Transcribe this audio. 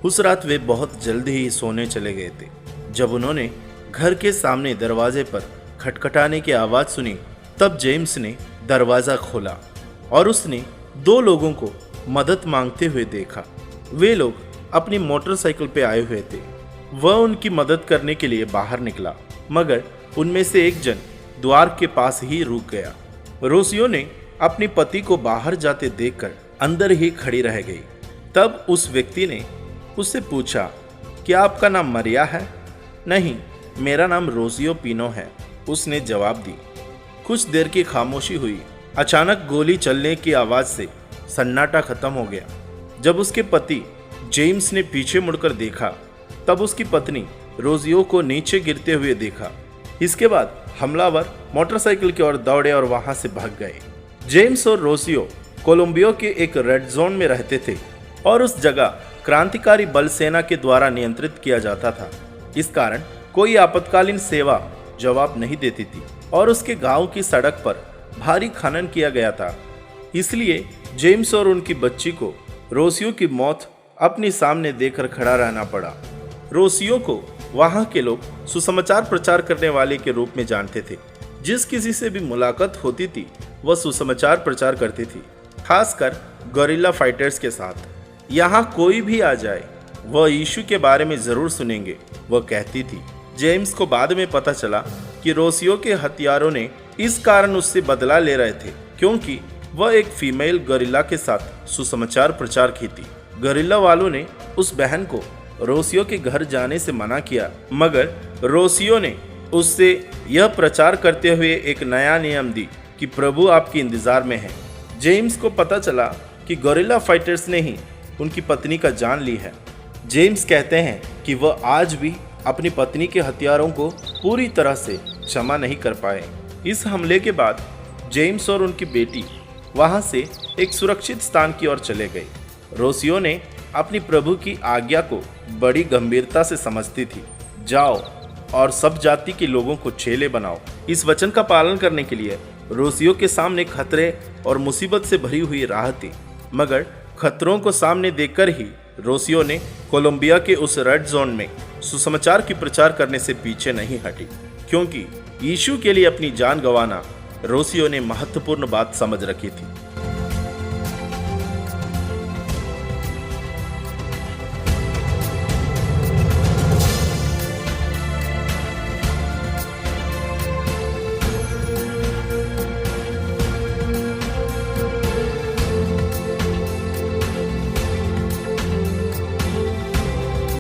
उस रात वे बहुत जल्दी ही सोने चले गए थे। जब उन्होंने घर के सामने दरवाजे पर खटखटाने की आवाज़ सुनी, तब जेम्स ने दरवाज़ा खोला और उसने 2 लोगों को मदद मांगते हुए देखा। वे लोग अपनी मोटरसाइकिल पे आए हुए थे। वह उनकी मदद करने के लिए बाहर निकला, मगर उनमें से एक जन द्वार के पास ही रुक गया। रोसियो ने अपनी पति को बाहर जाते देखकर अंदर ही खड़ी रह गई। तब उस व्यक्ति ने उससे पूछा, क्या आपका नाम मरिया है? नहीं, मेरा नाम रोसियो पिनो है, उसने जवाब दी। कुछ देर की खामोशी हुई। अचानक गोली चलने की आवाज़ से सन्नाटा खत्म हो गया। जब उसके पति जेम्स ने पीछे मुड़कर देखा, तब उसकी पत्नी रोसियो को नीचे गिरते हुए देखा। इसके बाद हमलावर मोटरसाइकिल की ओर दौड़े और वहां से भाग गए। जेम्स और रोसियो कोलंबिया के एक रेड जोन में रहते थे और उस जगह क्रांतिकारी बल सेना के द्वारा नियंत्रित किया जाता था। इस कारण कोई आपातकालीन सेवा जवाब नहीं देती थी और उसके गांव की सड़क पर भारी खनन किया गया था। इसलिए जेम्स और उनकी बच्ची को रोसियो की मौत अपने सामने देखकर खड़ा रहना पड़ा। रोसियो को वहां के लोग सुसमाचार प्रचार करने वाले के रूप में जानते थे। जिस किसी से भी मुलाकात होती थी वह सुसमाचार प्रचार करती थी, खासकर गोरिल्ला फाइटर्स के साथ। यहाँ कोई भी आ जाए वह यीशु के बारे में जरूर सुनेंगे, वह कहती थी। जेम्स को बाद में पता चला कि रोसियो के हथियारों ने इस कारण उससे बदला ले रहे थे क्योंकि वह एक फीमेल गोरिल्ला के साथ सुसमाचार प्रचार की थी। गोरिल्ला वालों ने उस बहन को रोसियो के घर जाने से मना किया, मगर रोसियो ने उससे यह प्रचार करते हुए एक नया नियम दी कि प्रभु आपके इंतजार में है। जेम्स को पता चला कि गोरिल्ला फाइटर्स ने ही उनकी पत्नी का जान ली है। जेम्स कहते हैं कि वह आज भी अपनी पत्नी के हथियारों को पूरी तरह से क्षमा नहीं कर पाए। इस हमले के बाद जेम्स और उनकी बेटी वहां से एक सुरक्षित स्थान की ओर चले गए। रोसियो ने अपनी प्रभु की आज्ञा को बड़ी गंभीरता से समझती थी। जाओ और सब जाति के लोगों को चेले बनाओ। इस वचन का पालन करने के लिए रोसियो के सामने खतरे और मुसीबत से भरी हुई राह थी, मगर खतरों को सामने देखकर ही रोसियो ने कोलंबिया के उस रेड जोन में सुसमाचार की प्रचार करने से पीछे नहीं हटी, क्योंकि यीशु के लिए अपनी जान गंवाना रोसियो ने महत्वपूर्ण बात समझ रखी थी।